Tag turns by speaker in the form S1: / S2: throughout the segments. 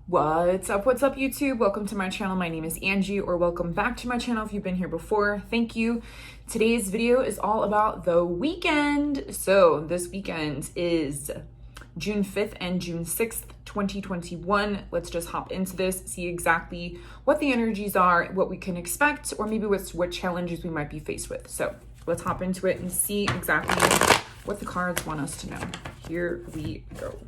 S1: What's up YouTube? Welcome to my channel. My name is Angie, or welcome back to my channel if you've been here before. Thank you. Today's video is all about the weekend. So this weekend is June 5th and June 6th, 2021. Let's just hop into this, see exactly what the energies are, what we can expect, or maybe what challenges we might be faced with. So let's hop into it and see exactly what the cards want us to know. Here we go.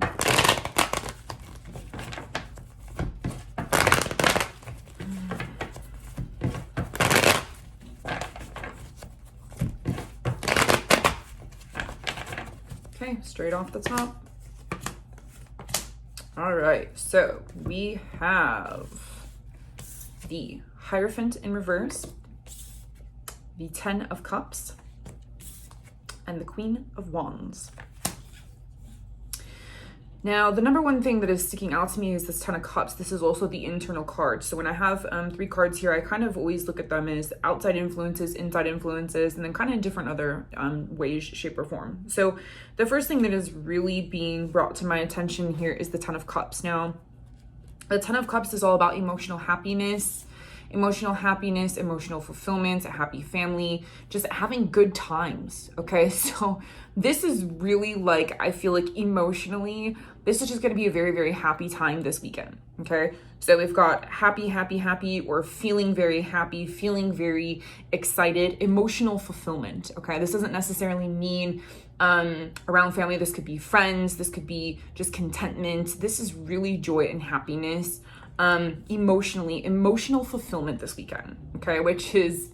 S1: Okay, straight off the top. All right, so we have the Hierophant in reverse, the 10 of Cups, and the Queen of Wands. Now, the number one thing that is sticking out to me is this 10 of Cups. This is also the internal card. So when I have three cards here, I kind of always look at them as outside influences, inside influences, and then kind of different other ways, shape, or form. So the first thing that is really being brought to my attention here is the 10 of Cups. Now, the 10 of Cups is all about emotional happiness, emotional fulfillment, a happy family, just having good times. Okay, so this is really like, I feel like emotionally, this is just going to be a very, very happy time this weekend. Okay, so we've got happy, or feeling very happy, feeling very excited, emotional fulfillment. Okay, this doesn't necessarily mean around family. This could be friends, this could be just contentment. This is really joy and happiness. Emotional fulfillment this weekend, okay, which is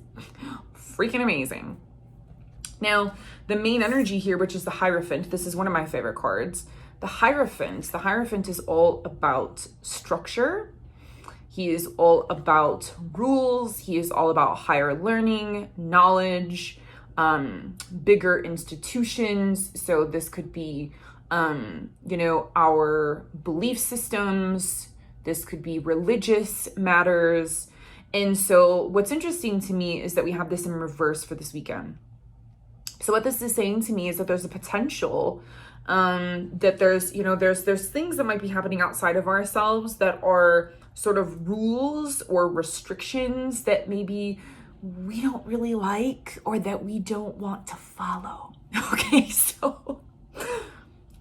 S1: freaking amazing. Now, the main energy here, which is the Hierophant, this is one of my favorite cards. The Hierophant is all about structure. He is all about rules. He is all about higher learning, knowledge, bigger institutions. So this could be, our belief systems. This could be religious matters. And so what's interesting to me is that we have this in reverse for this weekend. So what this is saying to me is that there's a potential that there's things that might be happening outside of ourselves that are sort of rules or restrictions that maybe we don't really like or that we don't want to follow. Okay, so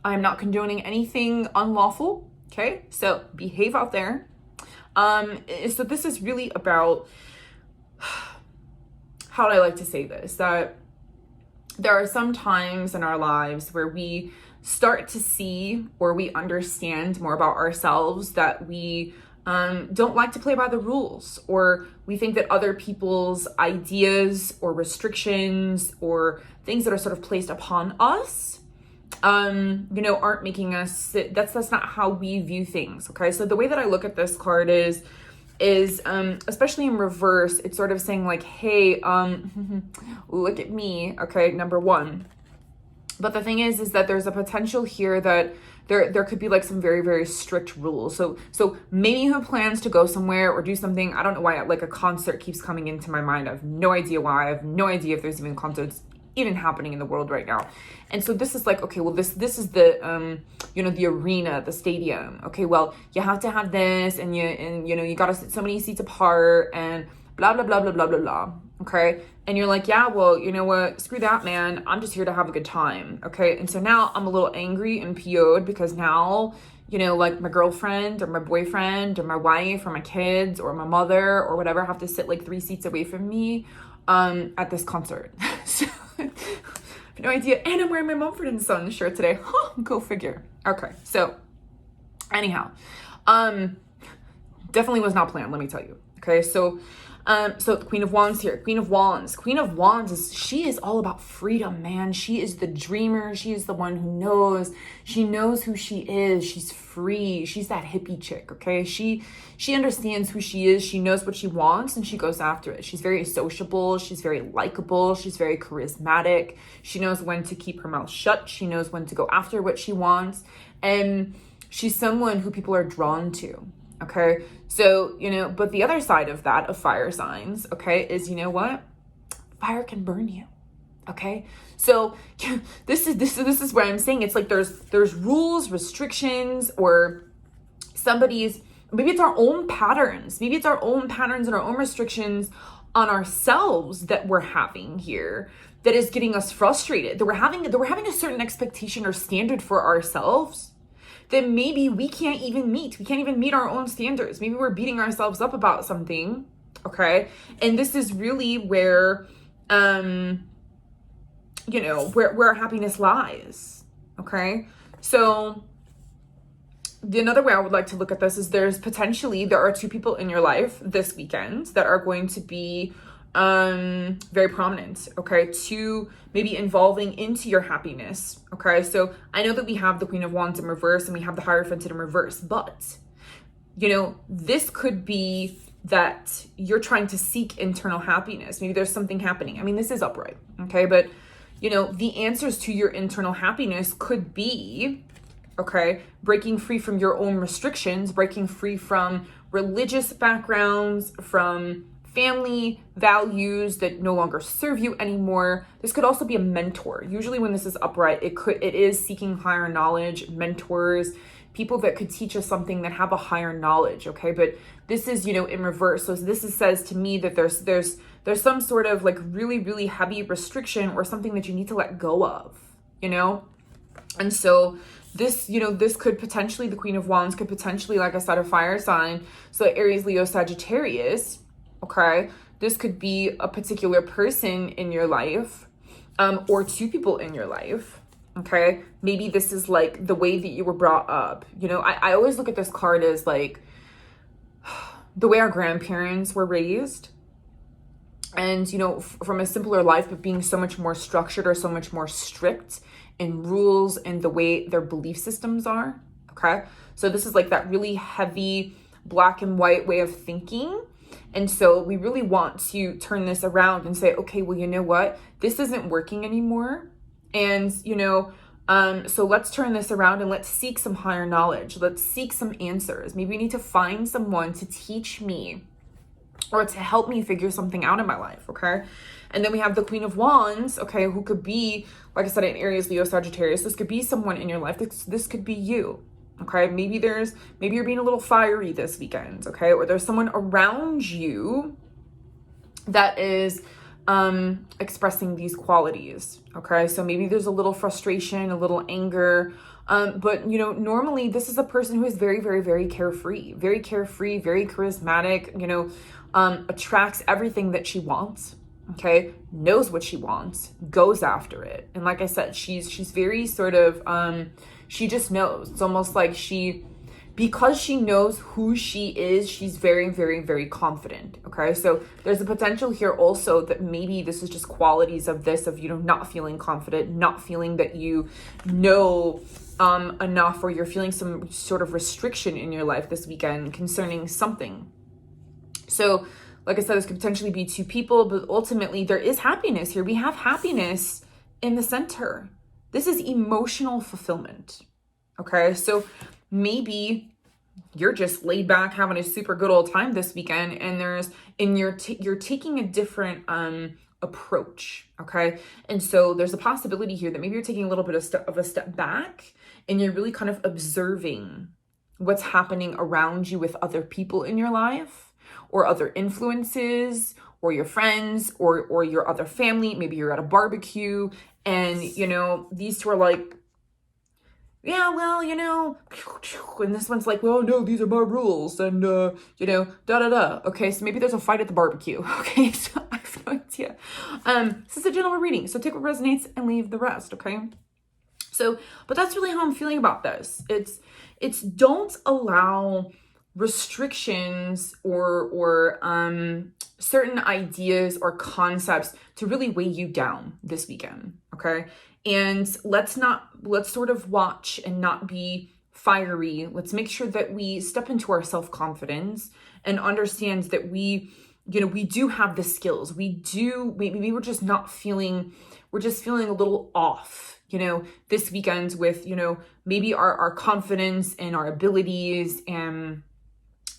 S1: I'm not condoning anything unlawful. Okay, so behave out there. So this is really about, how do I like to say this? That there are some times in our lives where we start to see or we understand more about ourselves, that we don't like to play by the rules, or we think that other people's ideas or restrictions or things that are sort of placed upon us aren't making us, that's not how we view things. Okay, so the way that I look at this card is especially in reverse, it's sort of saying like, hey, look at me. Okay, number one. But the thing is that there's a potential here that there could be like some very, very strict rules. So maybe who plans to go somewhere or do something, I don't know why, like a concert keeps coming into my mind. I have no idea why. I have no idea if there's even concerts even happening in the world right now. And so this is like, okay, well, this is the the arena, the stadium. Okay, well, you have to have this, and you gotta sit so many seats apart, and blah blah blah blah blah blah blah. Okay, and you're like, yeah, well, you know what, screw that, man, I'm just here to have a good time. Okay, and so now I'm a little angry and PO'd because now, like my girlfriend or my boyfriend or my wife or my kids or my mother or whatever have to sit like 3 seats away from me at this concert. So I have no idea. And I'm wearing my Mumford & Sons shirt today. Huh, go figure. Okay, so anyhow, definitely was not planned, let me tell you. Okay, so the Queen of Wands here. Queen of Wands she is all about freedom, man. She is the dreamer. She is the one who knows. She knows who she is. She's free. She's that hippie chick, okay? She understands who she is. She knows what she wants, and she goes after it. She's very sociable. She's very likable. She's very charismatic. She knows when to keep her mouth shut. She knows when to go after what she wants. And she's someone who people are drawn to. Okay, so, but the other side of that, of fire signs, okay, is, what? Fire can burn you. Okay, so this is where I'm saying it's like there's rules, restrictions, or somebody's Maybe it's our own patterns. Maybe it's our own patterns and our own restrictions on ourselves that we're having here that is getting us frustrated. That we're having a certain expectation or standard for ourselves that maybe we can't even meet. We can't even meet our own standards. Maybe we're beating ourselves up about something. Okay. And this is really where, where our happiness lies. Okay. So another way I would like to look at this is there are two people in your life this weekend that are going to be very prominent, okay, to maybe involving into your happiness, okay? So I know that we have the Queen of Wands in reverse and we have the Hierophant in reverse, but, this could be that you're trying to seek internal happiness. Maybe there's something happening. I mean, this is upright, okay? But, the answers to your internal happiness could be, okay, breaking free from your own restrictions, breaking free from religious backgrounds, from family values that no longer serve you anymore. This could also be a mentor. Usually when this is upright, it is seeking higher knowledge, mentors, people that could teach us something that have a higher knowledge, okay? But this is, in reverse. So says to me that there's some sort of like really, really heavy restriction or something that you need to let go of, And so this could potentially, the Queen of Wands could potentially, like I said, a fire sign. So Aries, Leo, Sagittarius, okay? This could be a particular person in your life, or two people in your life, okay? Maybe this is like the way that you were brought up. I always look at this card as like the way our grandparents were raised. And, from a simpler life, but being so much more structured or so much more strict in rules and the way their belief systems are, okay? So this is like that really heavy black and white way of thinking. And so we really want to turn this around and say, okay, well, you know what? This isn't working anymore. And, so let's turn this around and let's seek some higher knowledge. Let's seek some answers. Maybe we need to find someone to teach me or to help me figure something out in my life, okay? And then we have the Queen of Wands, okay, who could be, like I said, an Aries, Leo, Sagittarius. This could be someone in your life. This could be you, okay? Maybe you're being a little fiery this weekend, okay? Or there's someone around you that is expressing these qualities, okay? So maybe there's a little frustration, a little anger, but normally this is a person who is very, very, very carefree, very charismatic, attracts everything that she wants, okay? Knows what she wants, goes after it. And like I said, she's very sort of, she just knows. It's almost like because she knows who she is, she's very, very, very confident, okay? So there's a potential here also that maybe this is just qualities of not feeling confident, not feeling that you know enough, or you're feeling some sort of restriction in your life this weekend concerning something. So like I said, this could potentially be two people, but ultimately there is happiness here. We have happiness in the center. This is emotional fulfillment, okay? So maybe you're just laid back having a super good old time this weekend, and you're taking a different approach, okay? And so there's a possibility here that maybe you're taking a little bit of a step back, and you're really kind of observing what's happening around you with other people in your life, or other influences, or your friends, or your other family. Maybe you're at a barbecue, and these two are like, yeah, well, and this one's like, well, no, these are my rules, and, da-da-da. Okay, so maybe there's a fight at the barbecue, okay? So I have no idea. This is a general reading, so take what resonates and leave the rest, okay? So, but that's really how I'm feeling about this. It's don't allow restrictions or certain ideas or concepts to really weigh you down this weekend, okay? And let's sort of watch and not be fiery. Let's make sure that we step into our self-confidence and understand that we do have the skills. Maybe we're just feeling a little off, this weekend with, maybe our confidence and our abilities and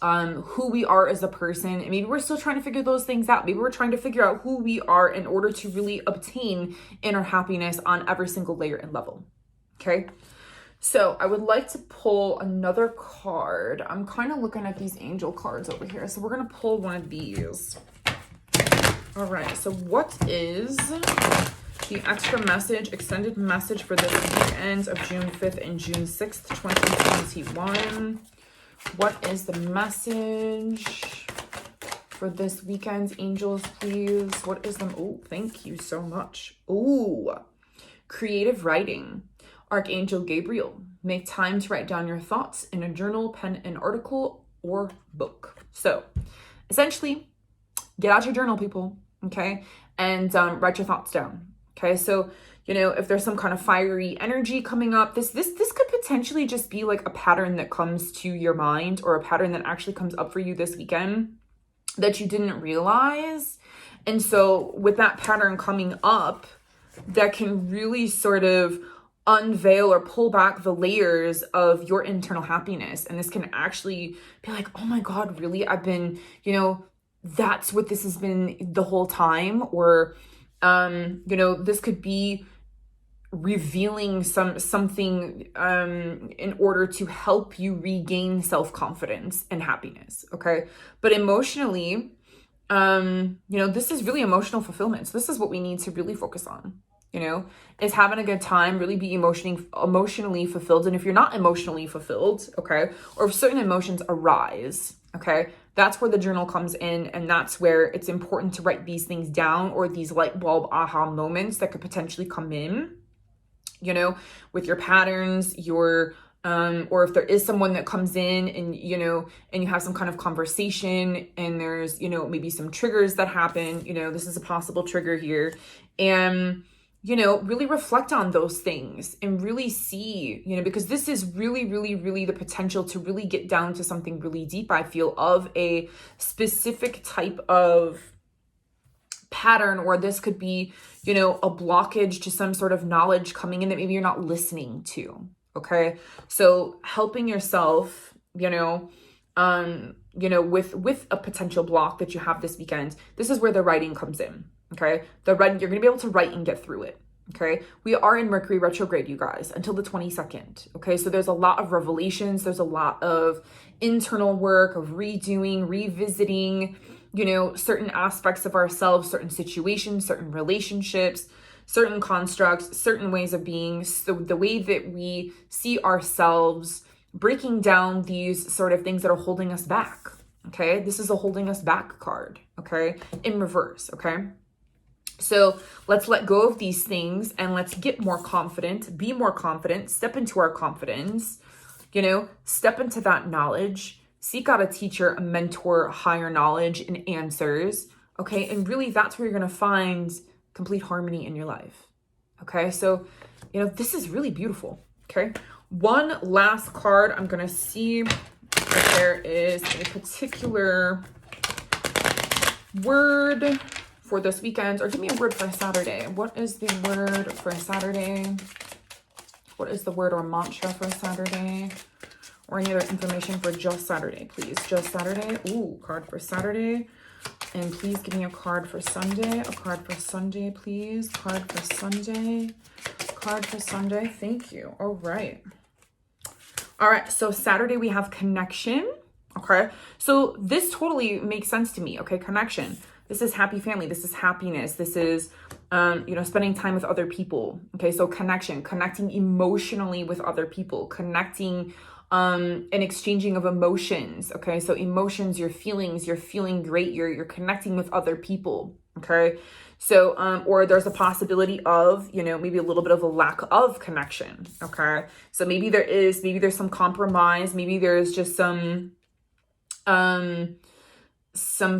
S1: who we are as a person. And maybe we're still trying to figure those things out. Maybe we're trying to figure out who we are in order to really obtain inner happiness on every single layer and level. Okay. So I would like to pull another card. I'm kind of looking at these angel cards over here. So we're going to pull one of these. All right. So what is the extra message, extended message for this weekend of June 5th and June 6th, 2021? What is the message for this weekend, angels, please? What is them? Oh, thank you so much. Oh, creative writing. Archangel Gabriel, make time to write down your thoughts in a journal, pen, an article, or book. So essentially, get out your journal, people, okay? And write your thoughts down, okay? So, you know, if there's some kind of fiery energy coming up, this could potentially just be like a pattern that comes to your mind, or a pattern that actually comes up for you this weekend that you didn't realize. And so with that pattern coming up, that can really sort of unveil or pull back the layers of your internal happiness. And this can actually be like, oh my God, really? I've been, you know, that's what this has been the whole time. Or, you know, this could be revealing something in order to help you regain self-confidence and happiness. Okay. But emotionally, you know, this is really emotional fulfillment. So this is what we need to really focus on, you know, is having a good time, really be emotionally fulfilled. And if you're not emotionally fulfilled, okay, or if certain emotions arise, okay, that's where the journal comes in. And that's where it's important to write these things down, or these light bulb aha moments that could potentially come in, you know, with your patterns, your or if there is someone that comes in and, you know, and you have some kind of conversation and there's, you know, maybe some triggers that happen, you know, this is a possible trigger here. And, you know, really reflect on those things and really see, you know, because this is really, really, really the potential to really get down to something really deep, I feel, of a specific type of pattern, or this could be, you know, a blockage to some sort of knowledge coming in that maybe you're not listening to. Okay. So helping yourself, you know, with a potential block that you have this weekend, this is where the writing comes in. Okay. The writing, you're going to be able to write and get through it. Okay. We are in Mercury retrograde, you guys, until the 22nd. Okay. So there's a lot of revelations. There's a lot of internal work of redoing, revisiting, you know, certain aspects of ourselves, certain situations, certain relationships, certain constructs, certain ways of being. So the way that we see ourselves, breaking down these sort of things that are holding us back. Okay. This is a holding us back card. Okay. In reverse. Okay. So let's let go of these things and let's get more confident, be more confident, step into our confidence, you know, step into that knowledge, seek out a teacher, a mentor, higher knowledge and answers. Okay. And really that's where you're going to find complete harmony in your life. Okay. So, you know, this is really beautiful. Okay. One last card. I'm going to see if there is a particular word for this weekend, or give me a word for Saturday. What is the word for Saturday? What is the word or mantra for Saturday? Or any other information for just Saturday, please. Just Saturday. Ooh, card for Saturday. And please give me a card for Sunday. A card for Sunday, please. Card for Sunday. Card for Sunday. Thank you. All right. All right. So Saturday we have connection. Okay. So this totally makes sense to me. Okay. Connection. This is happy family. This is happiness. This is, you know, spending time with other people. Okay. So connection, connecting emotionally with other people, connecting, and exchanging of emotions. Okay. So emotions, your feelings, you're feeling great. You're connecting with other people. Okay. So, or there's a possibility of, you know, maybe a little bit of a lack of connection. Okay. So maybe there's some compromise. Maybe there's just some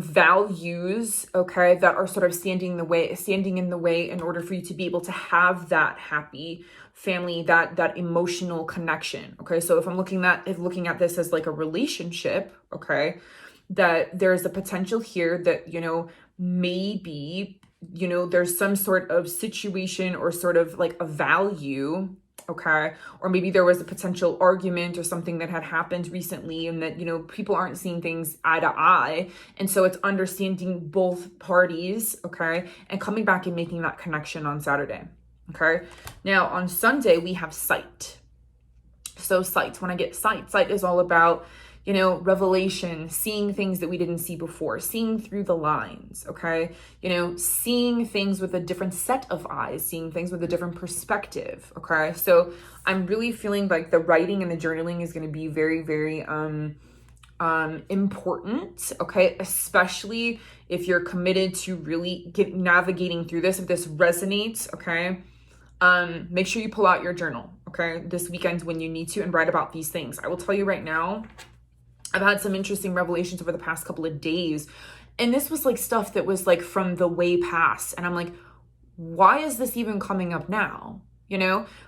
S1: values, okay, that are sort of standing in the way in order for you to be able to have that happy family, that emotional connection. Okay. So if I'm looking at this as like a relationship, okay, that there's a potential here that, you know, maybe, you know, there's some sort of situation or sort of like a value. Okay. Or maybe there was a potential argument or something that had happened recently and that, you know, people aren't seeing things eye to eye. And so it's understanding both parties. Okay. And coming back and making that connection on Saturday. Okay. Now on Sunday, we have sight. So sight, when I get sight is all about, revelation, seeing things that we didn't see before, seeing through the lines, okay? Seeing things with a different set of eyes, seeing things with a different perspective, okay? So I'm really feeling like the writing and the journaling is going to be very, very important, okay? Especially if you're committed to really navigating through this, if this resonates, okay? Make sure you pull out your journal, okay? This weekend when you need to, and write about these things. I will tell you right now, I've had some interesting revelations over the past couple of days. And this was like stuff that was like from the way past. And I'm like, why is this even coming up now?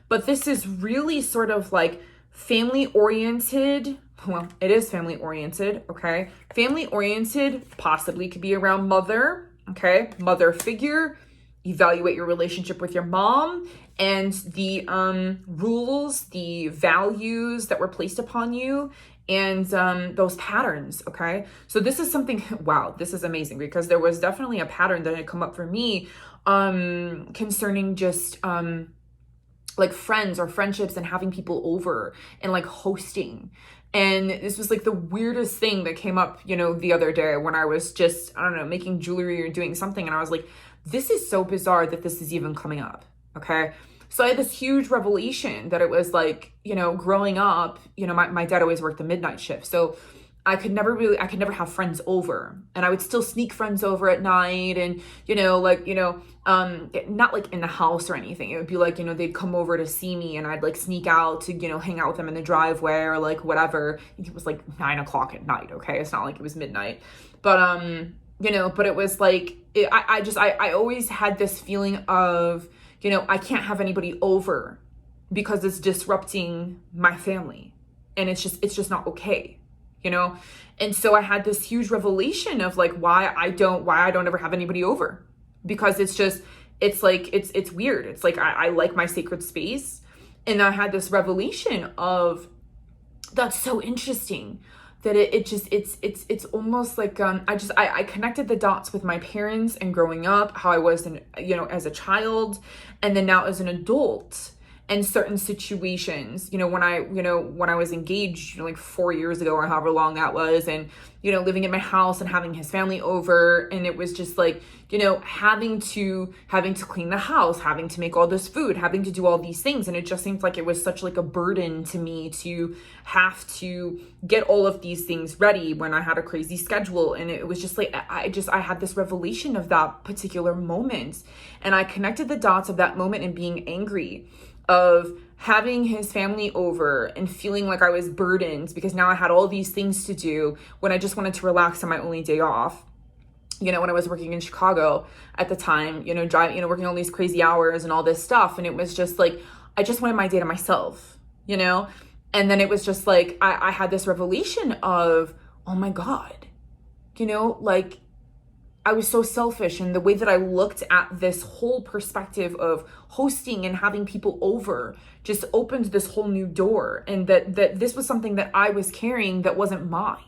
S1: But this is really sort of like family oriented. Well, it is family oriented, okay? Family oriented possibly could be around mother, okay? Mother figure. Evaluate your relationship with your mom and the rules, the values that were placed upon you, and those patterns, okay? So this is something, wow, this is amazing, because there was definitely a pattern that had come up for me concerning just like friends or friendships and having people over and like hosting. And this was like the weirdest thing that came up, the other day when I was just, I don't know, making jewelry or doing something. And I was like, this is so bizarre that this is even coming up, okay? So I had this huge revelation that it was like, growing up, my dad always worked the midnight shift. So I could never have friends over, and I would still sneak friends over at night, and, not like in the house or anything. It would be like, they'd come over to see me, and I'd like sneak out to, hang out with them in the driveway or like whatever. It was like 9:00 at night. Okay. It's not like it was midnight, but, but it was like, I always had this feeling of, I can't have anybody over because it's disrupting my family, and it's just not okay. And so I had this huge revelation of like why I don't ever have anybody over, because it's weird. It's like I like my sacred space. And I had this revelation of, that's so interesting, that it's almost like I connected the dots with my parents and growing up, how I was as a child, and then now as an adult. And certain situations, when I was engaged, like 4 years ago or however long that was, and, living in my house and having his family over, and it was just like, having to clean the house, having to make all this food, having to do all these things. And it just seemed like it was such like a burden to me to have to get all of these things ready when I had a crazy schedule. And it was just like, I had this revelation of that particular moment, and I connected the dots of that moment and being angry of having his family over and feeling like I was burdened because now I had all these things to do when I just wanted to relax on my only day off. When I was working in Chicago at the time, driving, working all these crazy hours and all this stuff. And it was just like, I just wanted my day to myself, and then it was just like, I had this revelation of, oh my God, like, I was so selfish, and the way that I looked at this whole perspective of hosting and having people over just opened this whole new door, and that this was something that I was carrying that wasn't mine.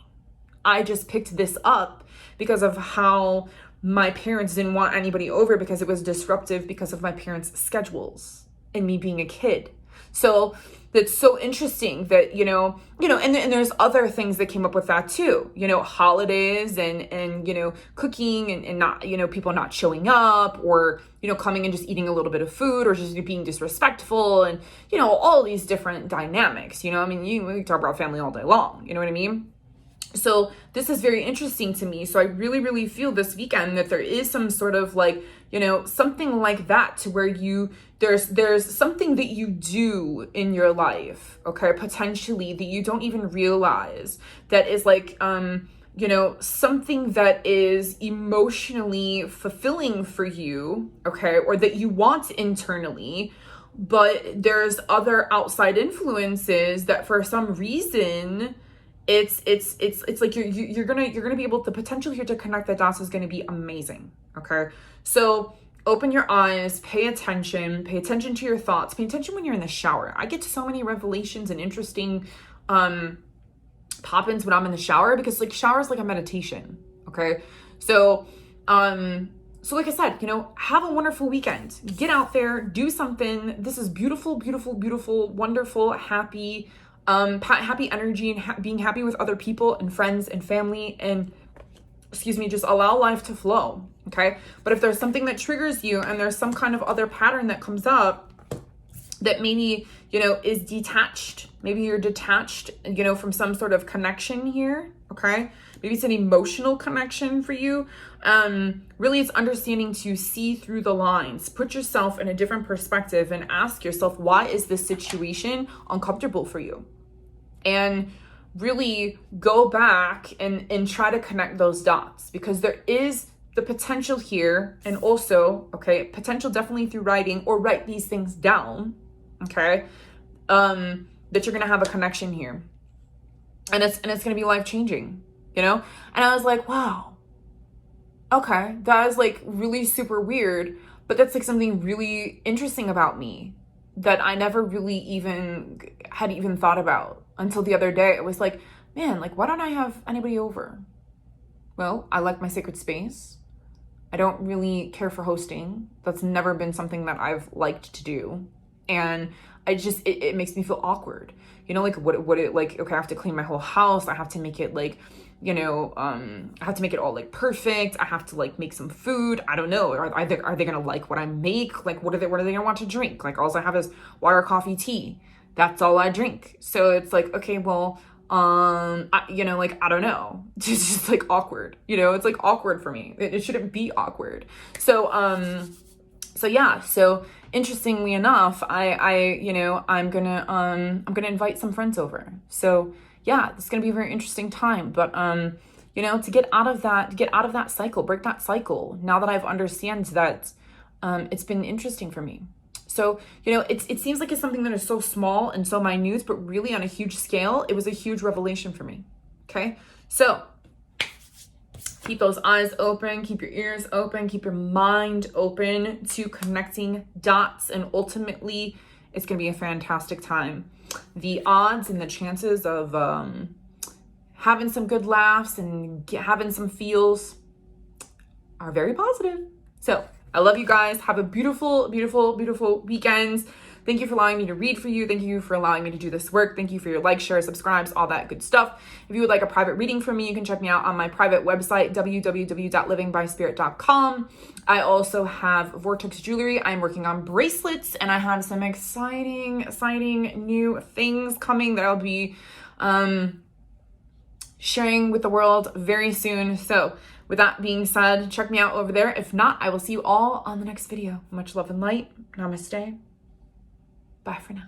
S1: I just picked this up because of how my parents didn't want anybody over, because it was disruptive because of my parents' schedules and me being a kid. So that's so interesting that, and there's other things that came up with that too, holidays and cooking and not, people not showing up, or, coming and just eating a little bit of food, or just being disrespectful, and, all these different dynamics, we can talk about family all day long, you know what I mean? So this is very interesting to me. So I really, really feel this weekend that there is some sort of like, something like that, to where there's something that you do in your life, okay, potentially, that you don't even realize, that is like, something that is emotionally fulfilling for you, okay, or that you want internally, but there's other outside influences that for some reason it's like you're gonna be able, the potential here to connect the dots is gonna be amazing. Okay, so open your eyes, pay attention to your thoughts, pay attention when you're in the shower. I get so many revelations and interesting pop-ins when I'm in the shower, because like shower is like a meditation. Okay, so like I said, have a wonderful weekend. Get out there, do something. This is beautiful, beautiful, beautiful, wonderful, happy, happy energy and being happy with other people and friends and family, and just allow life to flow. Okay. But if there's something that triggers you and there's some kind of other pattern that comes up that maybe, is detached, maybe you're detached, from some sort of connection here. Okay. Maybe it's an emotional connection for you. Really, it's understanding to see through the lines, put yourself in a different perspective and ask yourself, why is this situation uncomfortable for you? And really go back and try to connect those dots, because there is the potential here, and also, okay, potential definitely through writing, or write these things down, okay, that you're gonna have a connection here, and it's gonna be life-changing, and I was like, wow, okay, that is like really super weird, but that's like something really interesting about me that I never really had thought about until the other day. It was like, man, like, why don't I have anybody over? Well, I like my sacred space. I don't really care for hosting. That's never been something that I've liked to do. And it makes me feel awkward. Like what it like, okay, I have to clean my whole house. I have to make it like, I have to make it all like perfect. I have to like make some food. I don't know. Are they gonna like what I make? Like, what are they gonna want to drink? Like, all I have is water, coffee, tea. That's all I drink. So it's like, okay, well, I don't know. It's just like awkward. It's like awkward for me. It shouldn't be awkward. So yeah. So interestingly enough, I'm gonna invite some friends over. So yeah, it's gonna be a very interesting time. But to get out of that cycle, break that cycle. Now that I've understand that, it's been interesting for me. So, it seems like it's something that is so small and so minute, but really on a huge scale, it was a huge revelation for me. Okay. So keep those eyes open, keep your ears open, keep your mind open to connecting dots. And ultimately, it's going to be a fantastic time. The odds and the chances of having some good laughs and having some feels are very positive. So I love you guys. Have a beautiful, beautiful, beautiful weekend. Thank you for allowing me to read for you. Thank you for allowing me to do this work. Thank you for your likes, shares, subscribes, all that good stuff. If you would like a private reading from me, you can check me out on my private website, www.livingbyspirit.com. I also have Vortex Jewelry. I'm working on bracelets, and I have some exciting new things coming that I'll be sharing with the world very soon. So with that being said, check me out over there. If not, I will see you all on the next video. Much love and light. Namaste. Bye for now.